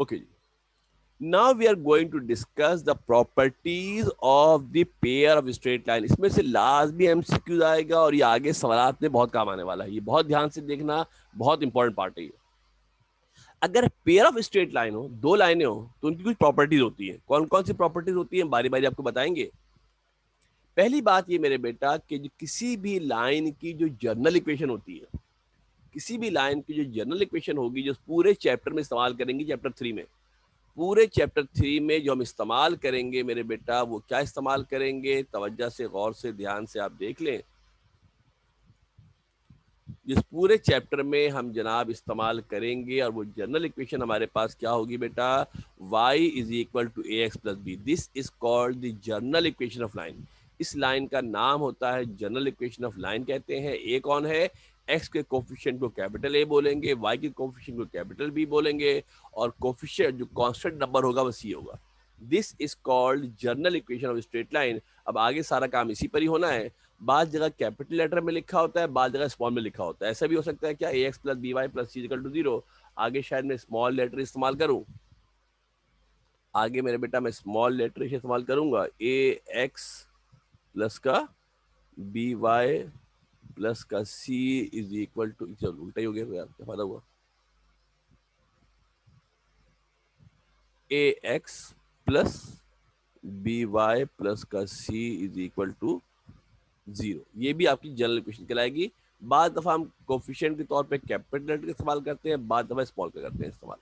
Okay ji, now we are going to discuss the properties of the pair of straight line. इसमें से last भी MCQ आएगा और ये आगे सवालात में बहुत काम आने वाला है, ये बहुत ध्यान से देखना, बहुत इंपॉर्टेंट पार्ट है ये। अगर पेयर ऑफ स्ट्रेट लाइन हो, दो लाइनें हो, तो उनकी कुछ प्रॉपर्टीज होती है। कौन कौन सी प्रॉपर्टीज होती है बारी बारी आपको बताएंगे। पहली बात ये मेरे बेटा कि जो किसी भी लाइन की जो जर्नल इक्वेशन होती है, किसी भी लाइन की जो जनरल इक्वेशन होगी, जो पूरे चैप्टर में इस्तेमाल करेंगे, चैप्टर 3 में, पूरे चैप्टर 3 में जो हम इस्तेमाल करेंगे मेरे बेटा, वो क्या इस्तेमाल करेंगे, तवज्जो से, गौर से, ध्यान से आप देख लें। जिस पूरे चैप्टर में हम जनाब इस्तेमाल करेंगे और वो जनरल इक्वेशन हमारे पास क्या होगी बेटा, y is equal to a x plus b. This is called the general equation of line. इस लाइन का नाम होता है जनरल इक्वेशन ऑफ लाइन कहते हैं। ए कौन है, एक्स के कोफिशिएंट को कैपिटल ए बोलेंगे, वाई के कोफिशिएंट को कैपिटल बी बोलेंगे, और कोफिशिएंट जो कांस्टेंट नंबर होगा वो सी होगा। This is called general equation of straight line. अब आगे सारा काम इसी पर ही होना है। बाद जगह कैपिटल लेटर में लिखा होता है, बाद जगह स्मॉल में लिखा होता है। ऐसा भी हो सकता है क्या, a x plus B Y plus c equal to 0, आगे शायद मैं स्मॉल लेटर इस्तेमाल करूं, आगे मेरे बेटा मैं स्मॉल लेटर इस्तेमाल करूंगा, ए एक्स प्लस का बी वाई प्लस का सी इज इक्वल टू, उल्टा ही हो गया यार, क्या फायदा हुआ, A x plus B Y plus का सी इज इक्वल टू 0। ये भी आपकी जनरल इक्वेशन कहलाएगी। बाद दफा हम कोफिशिएंट के तौर पे कैपिटल लेटर का इस्तेमाल करते हैं, बाद दफा स्मॉल का करते हैं इस्तेमाल।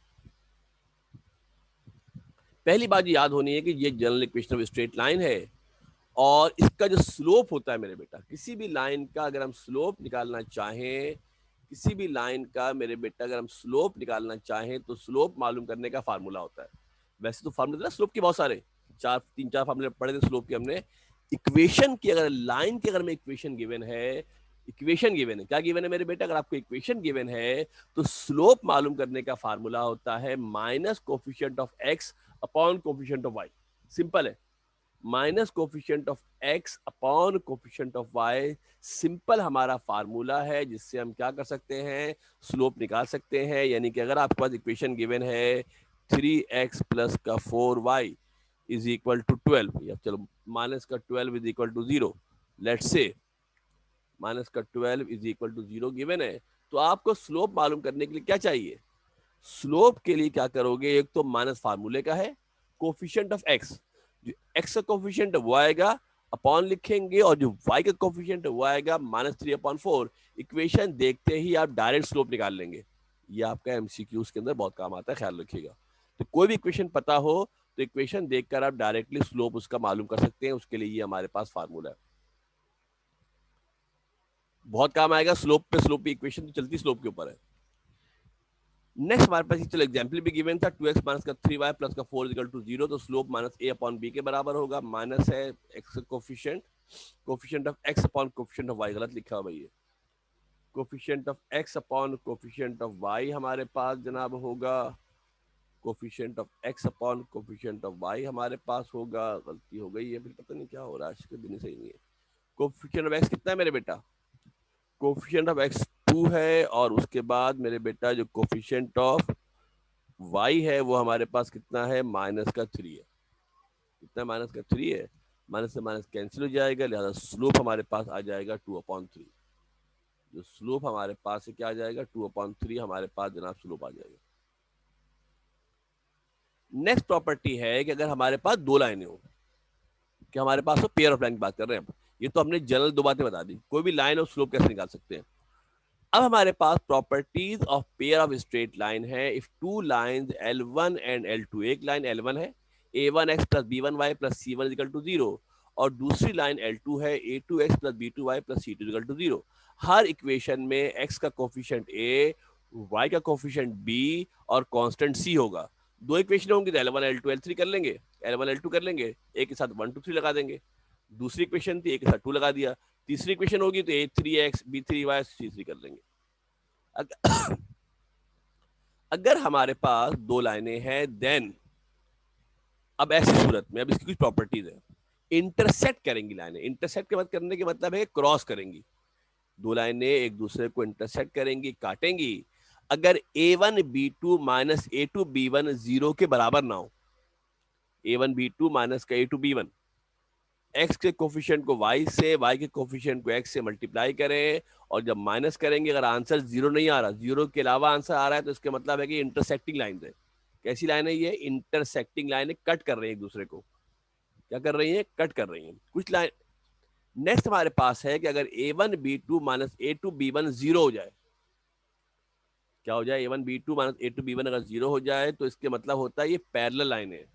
पहली बात याद होनी है कि ये general equation of straight line है, और इसका जो स्लोप होता है मेरे बेटा, किसी भी लाइन का अगर हम स्लोप निकालना चाहें, किसी भी लाइन का मेरे बेटा अगर हम स्लोप निकालना चाहें, तो स्लोप मालूम करने का फार्मूला होता है। वैसे तो फार्मूला ना स्लोप के बहुत सारे, तीन चार फार्मूले पढ़े थे स्लोप के हमने। इक्वेशन की, अगर लाइन की अगर में इक्वेशन गिवन है, इक्वेशन गिवन है, क्या गिवन है मेरे बेटा, अगर आपको इक्वेशन गिवन है तो स्लोप मालूम करने का फार्मूला होता है minus coefficient of x upon coefficient of y. Simple है, minus coefficient of x upon coefficient of y, simple हमारा फार्मूला है, जिससे हम क्या कर सकते हैं, स्लोप निकाल सकते हैं। यानी कि अगर आपके पास इक्वेशन गिवन है 3x प्लस का 4y इज इक्वल टू 12, या चलो माइनस का 12 is equal to 0, let's say minus का 12 इज इक्वल टू 0 गिवन है, तो आपको स्लोप मालूम करने के लिए क्या चाहिए, स्लोप के लिए क्या करोगे, एक तो माइनस फार्मूले का है, कोफिशिएंट ऑफ एक्स, जो एक्स का कोफिशिएंट वो आएगा, अपॉन लिखेंगे, और जो वाई का कोफिशिएंट वो आएगा -3/4। इक्वेशन देखते ही आप डायरेक्ट स्लोप निकाल लेंगे। ये आपका एमसीक्यूज के अंदर बहुत काम आता है, ख्याल रखिएगा। तो कोई भी इक्वेशन पता हो तो इक्वेशन देखकर आप डायरेक्टली स्लोप उसका मालूम कर सकते हैं। उसके लिए ये हमारे पास फार्मूला है, बहुत काम आएगा। स्लोप पे स्लोप की इक्वेशन तो चलती स्लोप के ऊपर है। नेक्स्ट हमारे पास चलो एग्जाम्पल भी गिवन था, 2x माइनस का 3y प्लस का 4 इक्वल टू 0, तो slope minus a upon b के बराबर होगा। माइनस है x coefficient, coefficient of x upon coefficient of y, गलत लिखा हुआ है, coefficient of x upon coefficient of y हमारे पास जनाब होगा, coefficient of x upon coefficient of y हमारे पास होगा, गलती हो गई है, फिर पता नहीं क्या हो रहा है, आज के दिन सही नहीं है। कोफिशिएंट ऑफ x कितना है मेरे बेटा, कोफिशिएंट ऑफ x 2 है, और उसके बाद मेरे बेटा जो कोफिशिएंट ऑफ y है वो हमारे पास कितना है, माइनस का 3 है। कितना माइनस का 3 है, माइनस से माइनस कैंसिल हो जाएगा, लिहाजा स्लोप हमारे पास आ जाएगा 2/3। जो स्लोप हमारे पास है क्या आ जाएगा, 2/3 हमारे पास जनाब स्लोप आ जाएगा। नेक्स्ट प्रॉपर्टी है कि अगर हमारे पास दो लाइनें हो, कि हमारे पास तो पेयर ऑफ लाइन की बात कर रहे हैं, ये तो हमने जनरल दो बातें बता दी, कोई भी लाइन और स्लोप कैसे निकाल सकते हैं। अब हमारे पास properties of pair of straight line है। If two lines L1 and L2, एक लाइन L1 है, a1x plus b1y plus c1 is equal to 0, और दूसरी लाइन L2 है, a2x plus b2y plus c2 is equal to 0। हर equation में x का coefficient a, y का coefficient b और कांस्टेंट c होगा। दो इक्वेशन होंगी तो L1 L2 L3 कर लेंगे, L1 L2 कर लेंगे, एक के साथ 1 2 3 लगा देंगे। दूसरी इक्वेशन थी, एक के साथ 2 लगा दिया। तीसरी इक्वेशन होगी तो a3x b3y c3 कर लेंगे। अगर हमारे पास दो लाइनें हैं, देन अब ऐसी सूरत में अब इसकी कुछ प्रॉपर्टीज है, इंटरसेक्ट करेंगी लाइनें। इंटरसेक्ट के बाद करने के मतलब है क्रॉस करेंगी, दो लाइनें एक दूसरे को इंटरसेक्ट करेंगी, काटेंगी। अगर A1 B2 minus A2 B1 0 के बराबर ना हो, A1 B2 माइनस का A2 B1, एक्स के कोफिशिएंट को वाई से, वाई के कोफिशिएंट को एक्स से मल्टीप्लाई करें, और जब माइनस करेंगे अगर आंसर जीरो नहीं आ रहा, जीरो के अलावा आंसर आ रहा है, तो इसका मतलब है कि इंटरसेक्टिंग लाइन है। कैसी लाइन है ये? इंटरसेक्टिंग लाइन, कट कर रही है एक दूसरे को। क्या कर रही है? कट कर रही है कुछ लाइन। नेक्स्ट हमारे पास है कि अगर A1 B2 minus A2 B1 zero हो जाए, क्या हो जाए? A1 B2 minus A2 B1 अगर जीरो हो जाए तो इसके मतलब होता है ये पैरेलल लाइन है,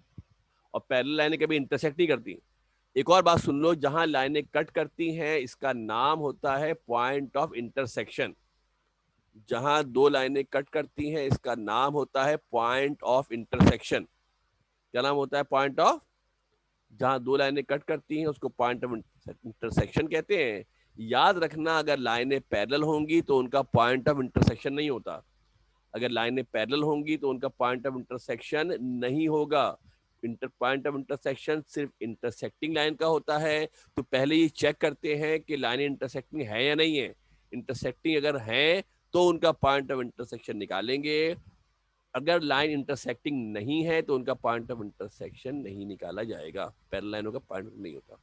और पैरेलल लाइनें कभी इंटरसेक्ट नहीं करती। एक और बात सुन लो, जहां लाइनें कट करती हैं इसका नाम होता है पॉइंट ऑफ इंटरसेक्शन। जहां दो लाइनें कट करती हैं इसका नाम होता है पॉइंट ऑफ इंटरसेक्शन। क्या नाम होता है? पॉइंट ऑफ, जहां दो लाइनें कट करती हैं उसको पॉइंट ऑफ इंटरसेक्शन कहते हैं। याद रखना, अगर लाइनें पैरेलल होंगी तो उनका पॉइंट ऑफ इंटरसेक्शन नहीं होता। अगर लाइनें पैरेलल होंगी तो उनका पॉइंट ऑफ इंटरसेक्शन नहीं होगा। पॉइंट ऑफ इंटरसेक्शन सिर्फ इंटरसेक्टिंग लाइन का होता है। तो पहले ये चेक करते हैं कि लाइनें इंटरसेक्टिंग है या नहीं है। इंटरसेक्टिंग अगर है तो उनका पॉइंट ऑफ इंटरसेक्शन निकालेंगे। अगर लाइन इंटरसेक्टिंग नहीं है तो उनका पॉइंट ऑफ इंटरसेक्शन नहीं निकाला जाएगा। पैरेलल लाइनों का पॉइंट नहीं होता।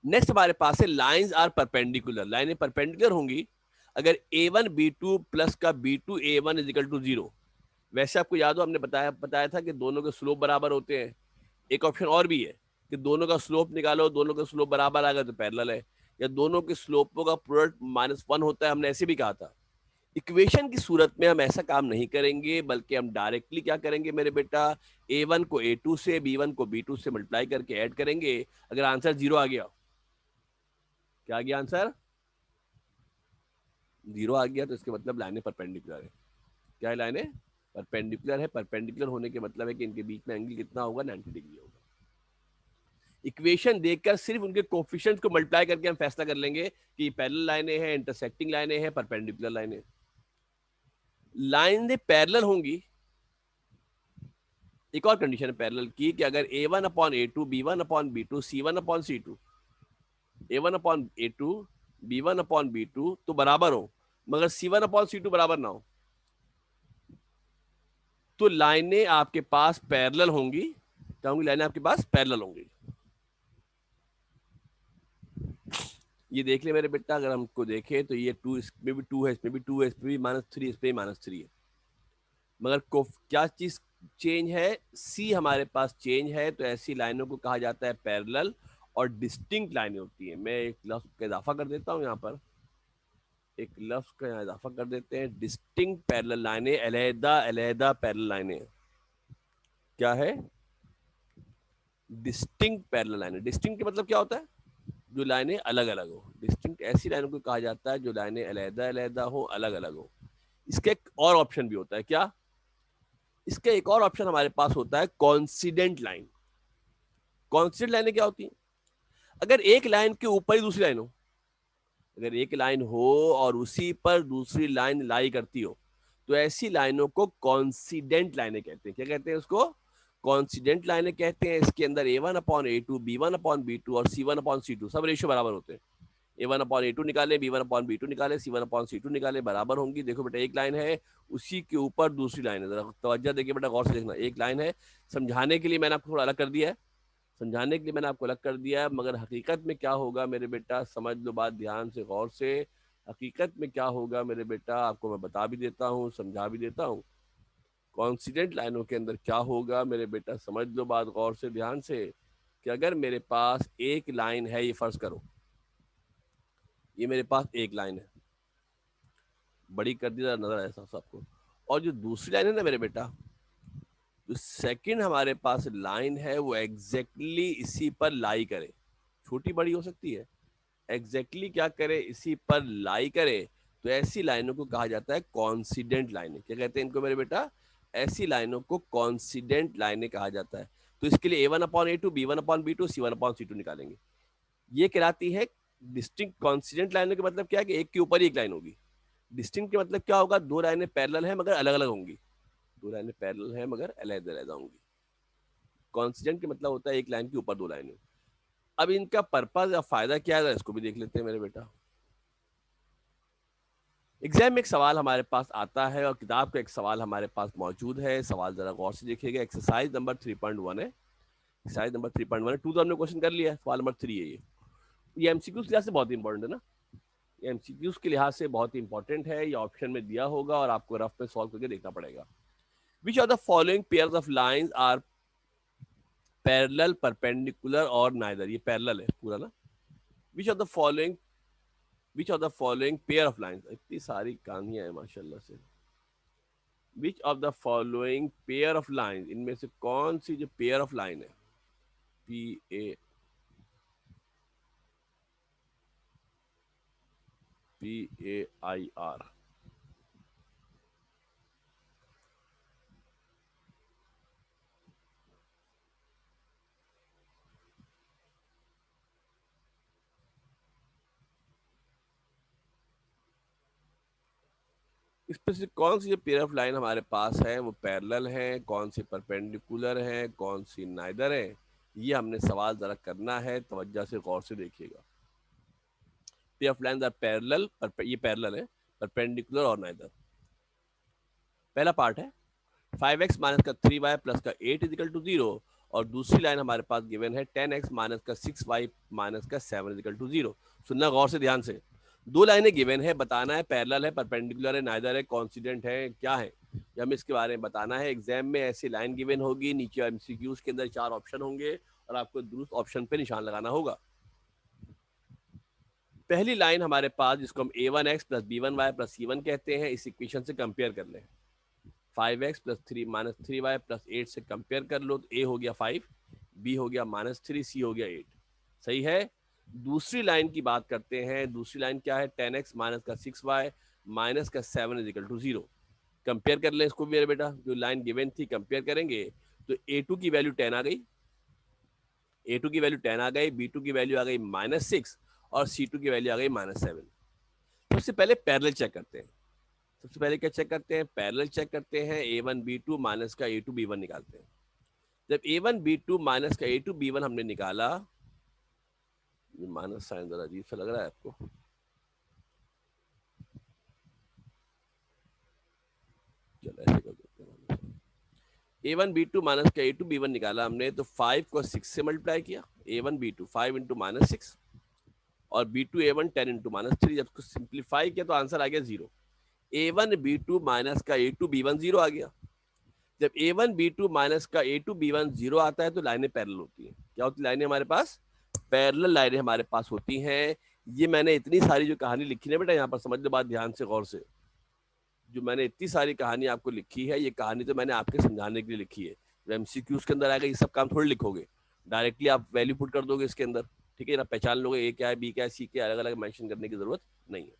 नेक्स्ट हमारे पास है लाइंस आर परपेंडिकुलर। लाइनें परपेंडिकुलर होंगी अगर A1 B2 प्लस का B2 A1 is equal to 0। वैसे आपको याद हो, हमने बताया था कि दोनों के स्लोप बराबर होते हैं। एक ऑप्शन और भी है कि दोनों का स्लोप निकालो, दोनों का स्लोप बराबर आ गया तो पैरेलल है, या दोनों के स्लोपों का प्रोडक्ट -1 होता है, हमने ऐसे भी कहा था। इक्वेशन की सूरत में हम ऐसा काम नहीं करेंगे, बल्कि हम डायरेक्टली क्या करेंगे मेरे बेटा, A1 को A2 से, B1 को B2 से मल्टीप्लाई करके ऐड करेंगे। अगर आंसर 0 आ गया, क्या आ गया आंसर? 0 आ गया, तो इसके मतलब लाइनें परपेंडिकुलर है। क्या है? लाइनें परपेंडिकुलर है। परपेंडिकुलर होने के मतलब है कि इनके बीच में एंगल कितना होगा? 90 डिग्री होगा। इक्वेशन देखकर सिर्फ उनके कोफिशिएंट्स को मल्टीप्लाई करके हम फैसला कर लेंगे कि पैरेलल लाइनें हैं, इंटरसेक्टिंग लाइनें हैं, परपेंडिकुलर लाइनें। लाइनें पैरेलल होंगी, एक और कंडीशन है पैरेलल की, कि अगर A1/A2 B1/B2 C1/C2, A1/A2 B1/B2 तो बराबर हो, मगर C1/C2 बराबर ना हो, तो लाइनें आपके पास पैरेलल होंगी। क्या होंगी? लाइनें आपके पास पैरेलल होंगी। ये देख ले मेरे बेटा, अगर हमको देखे तो ये 2 इसमें भी 2 है, इसमें भी 2 है, इसमें भी -3, इसमें भी -3 है, मगर क्या चीज चेंज है? सी हमारे पास चेंज है। तो ऐसी लाइनों को कहा जाता है पैरेलल, और डिस्टिंक्ट लाइनें होती है। मैं एक लफ्ज का इजाफा कर देता हूं यहाँ पर, एक लफ्ज का यहाँ इजाफा कर देते हैं, डिस्टिंक्ट पैरेलल लाइनें, अलहदा अलहदा पैरेलल लाइनें। क्या है? डिस्टिंक्ट पैरेलल लाइनें। डिस्टिंक्ट मतलब क्या होता है? जो लाइनें अलग अलग हो। डिस्टिंक्ट ऐसी लाइनों को कहा जाता है जो लाइनें अलहदा अलहदा हो, अलग अलग हो। इसका एक और ऑप्शन भी होता है। क्या? इसका एक और ऑप्शन हमारे पास होता है कॉन्सिडेंट लाइन। कॉन्सिडेंट लाइनें क्या होती हैं? अगर एक लाइन के ऊपर ही दूसरी लाइन हो, अगर एक लाइन हो और उसी पर दूसरी लाइन लाई करती हो, तो ऐसी लाइनों को कॉन्सिडेंट लाइनें कहते हैं। क्या कहते हैं उसको? कॉन्सिडेंट लाइनें कहते हैं। इसके अंदर A1/A2 B1/B2 और C1/C2 सब रेशियो बराबर होते हैं। A1/A2 निकाले, B1/B2 निकाले, C1/C2 निकाले, बराबर होंगी। देखो बेटा, एक लाइन है, उसी के ऊपर दूसरी लाइन है। जरा तवज्जो देखिए बेटा, गौर से देखना। एक लाइन है, समझाने के लिए मैंने आपको थोड़ा अलग कर दिया है, समझाने के लिए मैंने आपको अलग कर दिया है, मगर हकीकत में क्या होगा मेरे बेटा, समझ लो बात ध्यान से, गौर से। हकीकत में क्या होगा मेरे बेटा, आपको मैं बता भी देता हूँ, समझा भी देता हूँ। कॉन्सिडेंट लाइनों के अंदर क्या होगा मेरे बेटा, समझ लो बात गौर से ध्यान से, कि अगर मेरे पास एक लाइन है, ये फर्ज करो ये मेरे पास एक लाइन है, बड़ी कर दी नजर आए सबको, और जो दूसरी लाइन है ना मेरे बेटा, जो सेकंड हमारे पास लाइन है, वो एग्जैक्टली इसी पर लाई करे। छोटी बड़ी हो सकती है, एग्जैक्टली क्या करे? इसी पर लाई करे। तो ऐसी लाइनों को कहा जाता है कॉन्सिडेंट लाइनें। क्या कहते हैं इनको मेरे बेटा? ऐसी लाइनों को कॉन्सिडेंट लाइनें कहा जाता है। तो इसके लिए A1/A2 B1/B2 C1/C2 निकालेंगे। ये कहलाती है डिस्टिंक्ट। कॉन्सिडेंट लाइनों का मतलब क्या है? कि एक के ऊपर ही एक लाइन होगी। डिस्टिंक्ट के मतलब क्या होगा? दो लाइनें पैरेलल है मगर अलग अलग होंगी। दो लाइनें पैरेलल है मगर अलग अलग होंगी। कॉन्सिडेंट के मतलब होता है एक लाइन के ऊपर दो लाइनें। अब इनका पर्पज या फायदा क्या है, इसको भी देख लेते हैं मेरे बेटा। एग्जाम में एक सवाल हमारे पास आता है और किताब का एक सवाल हमारे पास मौजूद है। सवाल जरा गौर से देखिएगा। एक्सरसाइज नंबर 3.1 है। एक्सरसाइज नंबर 3.1 है। 2 तो हमने क्वेश्चन कर लिया है, सवाल नंबर 3 है ये एमसीक्यूज के लिहाज से बहुत इंपॉर्टेंट है ना। ये एमसीक्यूज के लिहाज से बहुत इंपॉर्टेंट है। ये ऑप्शन में दिया होगा और आपको रफ में सॉल्व करके देखना पड़ेगा। Which of the following pairs of lines are parallel, perpendicular और नाइदर। ये पैरेलल है पूरा ना। Which of the following which of the following pair of lines, इतनी सारी कहानियां हैं माशाल्लाह से। Which of the following pair of line, इनमें से कौन सी जो पेयर ऑफ लाइन है, PAIR, इसमें से कौन सी जो पेयर ऑफ लाइन हमारे पास है वो पैरेलल है, कौन सी परपेंडिकुलर है, कौन सी नाइदर है, ये हमने सवाल जरा करना है। तवज्जो से गौर से देखिएगा। Pair of line are parallel, ये पैरेलल है, परपेंडिकुलर और नाइदर। पहला पार्ट है 5x माइनस का 3y प्लस का 8 इजिकल टू 0, और दूसरी लाइन हमारे पास गिवन है 10x माइनस का 6y माइनस का 7 इजिकल टू 0। सुनना गौर से ध्यान से। दो लाइनें गिवन है, बताना है पैरेलल है, परपेंडिकुलर है, नाइदर है, कॉन्सिडेंट है, क्या है, ये हमें इसके बारे में बताना है। एग्जाम में ऐसी लाइन गिवन होगी, नीचे एमसीक्यूज के अंदर 4 ऑप्शन होंगे और आपको दुरुस्त ऑप्शन पे निशान लगाना होगा। पहली लाइन हमारे पास जिसको हम a1x plus b1y plus c1 कहते हैं, इस इक्वेशन से कंपेयर कर लें। 5x plus 3 minus 3y plus 8 से कंपेयर कर लो तो a हो गया 5, b हो गया -3, c हो गया 8। सही है। दूसरी लाइन की बात करते हैं। दूसरी लाइन क्या है, 10x माइनस का 6y माइनस का 7 इजिकल टू 0। कंपेयर कर लें इसको मेरे बेटा, जो लाइन गिवन थी कंपेयर करेंगे तो a2 की वैल्यू 10 आ गई, a2 की वैल्यू 10 आ गई, b2 की वैल्यू आ गई -6 और c2 की वैल्यू आ गई -7। सबसे पहले पैरेलल चेक करते हैं। सबसे पहले क्या चेक करते हैं, पैरेलल चेक करते हैं। a1 b2 माइनस का a2 b1 निकालते हैं। जब a1 b2 माइनस का a2 b1 हमने निकाला, ये माइनस साइन जरा अजीब सा लग रहा है आपको, चलो ऐसे कर देते हैं। a1 b2 माइनस का a2 b1 निकाला हमने, तो 5 को 6 से मल्टीप्लाई किया। a1 b2 5 इंटू -6 और b2 a1 10 इंटू -3। जब उसको सिंप्लीफाई किया तो आंसर आ गया 0। a1 b2 माइनस का a2 b1 0 आ गया। जब a1 b2 माइनस का a2 b1 0 आता है तो लाइनें पैरेलल होती हैं। क्या होती है, लाइनें हमारे पास पैरेलल लाइनें हमारे पास होती हैं। ये मैंने इतनी सारी जो कहानी लिखी है बेटा, यहाँ पर समझ लो बात ध्यान से गौर से। जो मैंने इतनी सारी कहानी आपको लिखी है, ये कहानी तो मैंने आपके समझाने के लिए लिखी है। जब एमसीक्यूज के अंदर आएगा ये सब काम थोड़ी लिखोगे, डायरेक्टली आप वैल्यू पुट कर दोगे इसके अंदर, ठीक है ना, पहचान लोगे ए क्या है, बी क्या है, सी क्या है, अलग अलग मेंशन करने की जरूरत नहीं है।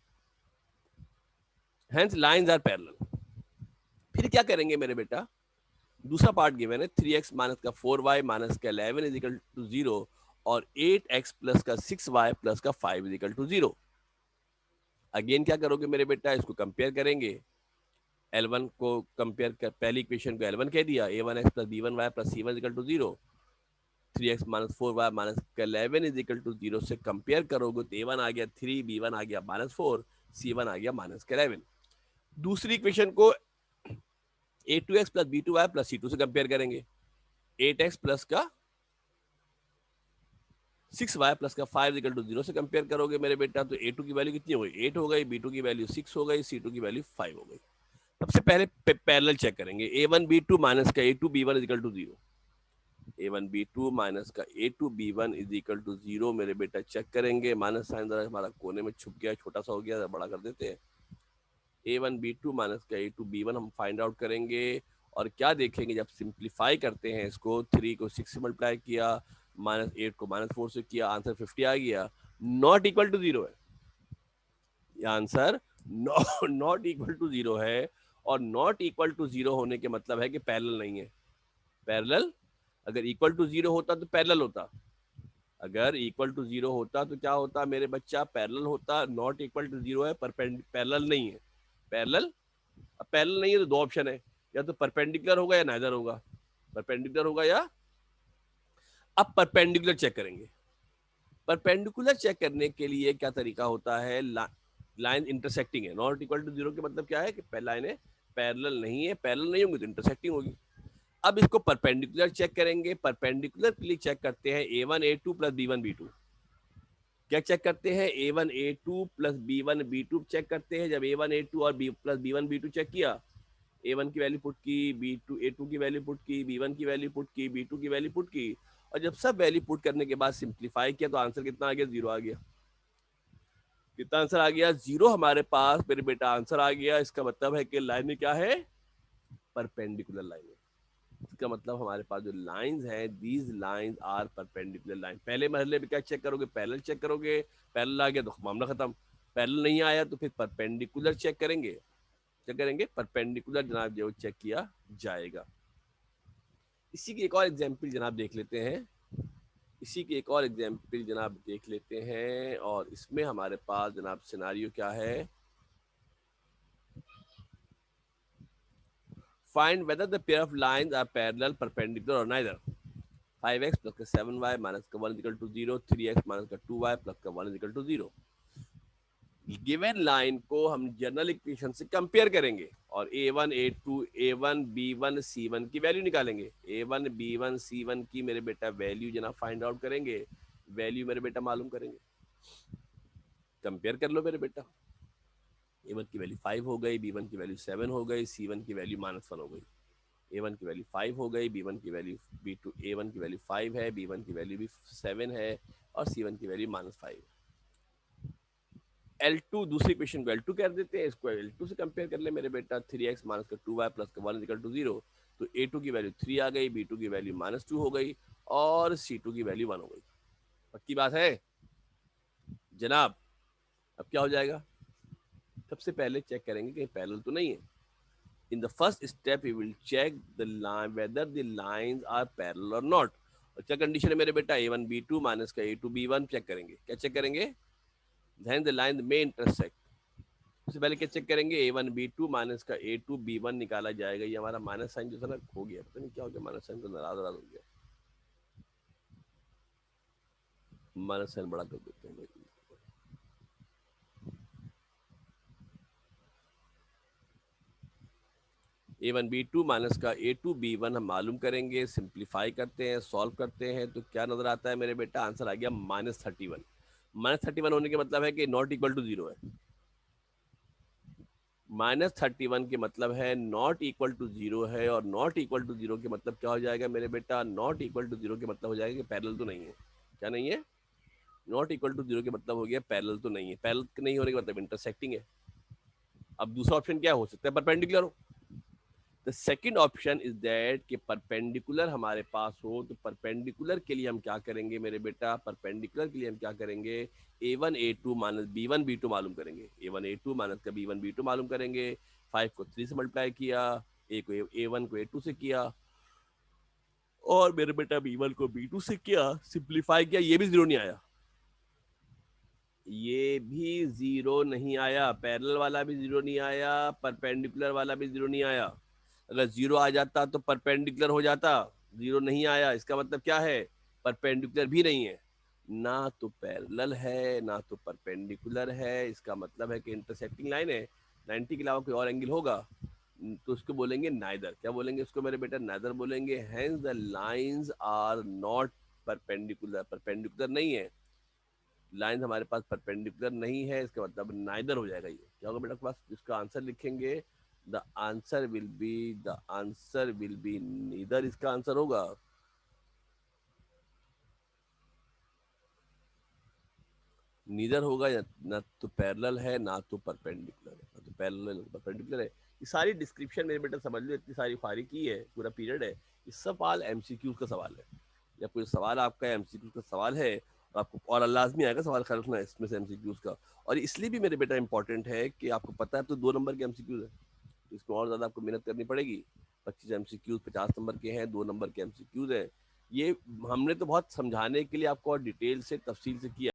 Hence lines are parallel. फिर क्या करेंगे मेरे बेटा, दूसरा पार्ट गिवन है 3x माइनस का 4y माइनस का 11 इज इक्वल टू 0 और 8x प्लस का 6y प्लस का 5 इज इक्वल टू 0। अगेन क्या करोगे मेरे बेटा, इसको कंपेयर करेंगे। L1 को कंपेयर कर, पहली इक्वेशन को L1 कह दिया, a1x plus b1y plus c1 equal to 0, 3x minus 4y minus का 11 इज इक्वल टू 0 से कंपेयर करोगे तो a1 आ गया 3, b1 आ गया -4, c1 आ गया -11। दूसरी इक्वेशन को a2x plus b2y plus c2 से कंपेयर करेंगे। 8x प्लस का 6y प्लस का 5 इक्वल टू 0 से कंपेयर करोगे मेरे बेटा, तो a2 की वैल्यू कितनी हो गई, 8 हो गई, b2 की वैल्यू 6 हो गई, c2 की वैल्यू 5 हो गई। सबसे पहले पैरेलल चेक करेंगे। a1 b2 माइनस का a2 b1 is equal to 0। a1 b2 minus का a2 b1 is equal to 0 मेरे बेटा चेक करेंगे। माइनस साइन जरा हमारा कोने में छुप गया, छोटा सा हो गया, बड़ा कर देते हैं। a1 b2 माइनस का a2 b1 हम फाइंड आउट करेंगे और क्या देखेंगे, जब सिंप्लीफाई करते हैं इसको, 3 को 6 से मल्टीप्लाई किया, -8 को -4 से किया, आंसर 50 आ गया। नॉट इक्वल टू 0 है ये आंसर, नॉट इक्वल टू 0 है। और नॉट इक्वल टू 0 होने के मतलब है कि पैरेलल नहीं है। पैरेलल अगर इक्वल टू 0 होता तो पैरेलल होता, अगर इक्वल टू 0 होता तो क्या होता मेरे बच्चा, पैरेलल होता। नॉट इक्वल टू 0 है, पैरेलल नहीं है। पैरेलल, अब पैरेलल नहीं है तो दो ऑप्शन है, या तो परपेंडिकुलर होगा या नाइदर होगा। परपेंडिकुलर होगा या, अब परपेंडिकुलर चेक करेंगे। परपेंडिकुलर चेक करने के लिए क्या तरीका होता है, लाइन इंटरसेक्टिंग है, नॉट इक्वल टू जीरो के मतलब क्या है कि लाइनें पैरेलल नहीं है, पैरेलल नहीं होंगी तो इंटरसेक्टिंग होगी। अब इसको परपेंडिकुलर चेक करेंगे, परपेंडिकुलर के लिए चेक करते हैं A1 A2 plus B1 B2। क्या चेक करते हैं? A1 A2 plus B1 B2 check करते हैं। जब A1 A2 और B plus B1 B2 check किया, A1 की वैल्यू पुट की, A2 की वैल्यू पुट की, B1 की वैल्यू पुट की, B2 की वैल्यू पुट की, और जब सब वैल्यू पुट करने के बाद सिंप्लीफाई किया तो आंसर कितना आ गया? जीरो आ गया। कितना आंसर आ गया? जीरो हमारे पास मेरे बेटा आंसर आ गया। इसका मतलब है कि लाइन में क्या है? परपेंडिकुलर लाइन है। इसका मतलब हमारे पास जो लाइंस हैं, these lines are perpendicular line. पहले मरहले में क्या चेक करोगे? पैरेलल चेक करोगे, पैरेलल आ गया तो मामला खत्म। पैरेलल नहीं आया तो फिर परपेंडिकुलर चेक करेंगे। क्या करेंगे? परपेंडिकुलर जनाब जो चेक किया जाएगा। इसी की एक और एग्जाम्पल जनाब देख लेते हैं। इसी की एक और एग्जाम्पल जनाब देख लेते हैं, और इसमें हमारे पास जनाब सिनारियो क्या है? Find whether the pair of lines are parallel, perpendicular और नाइदर। 5x प्लस का 7y माइनस का 1 इक्वल टू 0, 3x माइनस का 2y प्लस का 1 इक्वल टू 0। गिवन लाइन को हम जनरल इक्वेशन से कंपेयर करेंगे और A1 A2 A1 B1 C1 की वैल्यू निकालेंगे। A1 B1 C1 की मेरे बेटा वैल्यू जनाब फाइंड आउट करेंगे, वैल्यू मेरे बेटा मालूम करेंगे। कंपेयर कर लो मेरे बेटा। A1 की वैल्यू 5 हो गई, B1 की वैल्यू 7 हो गई, C1 की वैल्यू -1 हो गई। A1 की वैल्यू 5 हो गई, B1 की वैल्यू B2 A1 की वैल्यू 5 है, B1 की वैल्यू भी 7 है, और C1 की वैल्यू -5 है। L2 दूसरी इक्वेशन को L2 कर देते हैं, इसको L2 से कंपेयर कर ले मेरे बेटा। 3x माइनस का 2y प्लस का 1 इक्वल टू 0। तो A2 की वैल्यू 3 आ गई, B2 की वैल्यू -2 हो गई, और C2 की वैल्यू 1 हो गई। पक्की बात है जनाब? अब क्या हो जाएगा? सबसे पहले चेक करेंगे कहीं पैरेलल तो नहीं है। In the first step we will check the line whether the lines are parallel और नॉट। और क्या कंडीशन है मेरे बेटा? A1 B2 माइनस का A2 B1 चेक करेंगे। क्या चेक करेंगे? देन द लाइन में इंटरसेक्ट। सबसे पहले क्या चेक करेंगे? A1 B2 माइनस का A2 B1 निकाला जाएगा। ये हमारा माइनस साइन जो था ना खो गया, पता नहीं क्या हो गया, माइनस साइन तो नाराज नाराज हो गया। माइनस साइन बड़ा कर देते हैं भाई। A1 B2 माइनस का A2 B1 हम मालूम करेंगे, सिंप्लीफाई करते हैं, सॉल्व करते हैं, तो क्या नजर आता है मेरे बेटा? आंसर आ गया -31। -31 होने के मतलब है कि नॉट इक्वल टू जीरो है। -31 के मतलब है नॉट इक्वल टू जीरो है, और नॉट इक्वल टू जीरो के मतलब क्या हो जाएगा मेरे बेटा? नॉट इक्वल टू जीरो के मतलब हो जाएगा कि पैरेलल तो नहीं है। क्या नहीं है? नॉट इक्वल टू जीरो के मतलब हो गया पैरेलल तो नहीं है। पैरेलल नहीं होने के मतलब इंटरसेक्टिंग है। अब दूसरा ऑप्शन क्या हो सकता है? परपेंडिकुलर हो। The second option is that कि परपेंडिकुलर हमारे पास हो। तो परपेंडिकुलर के लिए हम क्या करेंगे मेरे बेटा? परपेंडिकुलर के लिए हम क्या करेंगे? A1 A2 minus B1 B2 मालूम करेंगे। A1 A2 माइनस का B1 B2 मालूम करेंगे। 5 को 3 से मल्टीप्लाई किया, A1 को A2 से किया, और मेरे बेटा B1 को B2 से किया, सिंप्लीफाई किया, ये भी जीरो नहीं आया। ये भी जीरो नहीं आया। पैरेलल वाला भी जीरो नहीं आया, परपेंडिकुलर वाला भी जीरो नहीं आया। अगर जीरो आ जाता तो परपेंडिकुलर हो जाता। जीरो नहीं आया, इसका मतलब क्या है? परपेंडिकुलर भी नहीं है। ना तो पैरेलल है ना तो परपेंडिकुलर है। इसका मतलब है कि इंटरसेक्टिंग लाइन है, 90 के अलावा कोई और एंगल होगा तो उसको बोलेंगे नाइदर। क्या बोलेंगे उसको मेरे बेटा? नाइदर बोलेंगे। Hence the lines are not perpendicular. Perpendicular नहीं है, लाइन हमारे पास परपेंडिकुलर नहीं है, इसका मतलब नाइदर हो जाएगा। ये क्या होगा बेटा? पास इसका आंसर लिखेंगे, the answer will be neither. इसका आंसर होगा नीदर होगा, या ना तो पैरेलल है ना तो परपेंडिकुलर है। ना तो पैरेलल है ना तो परपेंडिकुलर है। ये सारी डिस्क्रिप्शन मेरे बेटा समझ लो, इतनी सारी फारी की है, पूरा पीरियड है। ये सवाल एमसीक्यू का सवाल है। या कोई सवाल आपका एमसीक्यू का सवाल है, और आपको और लाजमी आएगा सवाल खैर रखना इसमें से एमसीक्यूज का। और इसलिए भी मेरे बेटा इंपॉर्टेंट है कि आपको पता है तो 2 नंबर के एमसीक्यूज है, तो इसमें और ज़्यादा आपको मेहनत करनी पड़ेगी। 25 एमसीक्यूज 50 नंबर के हैं, 2 नंबर के एमसीक्यूज है। ये हमने तो बहुत समझाने के लिए आपको और डिटेल से तफसील से किया।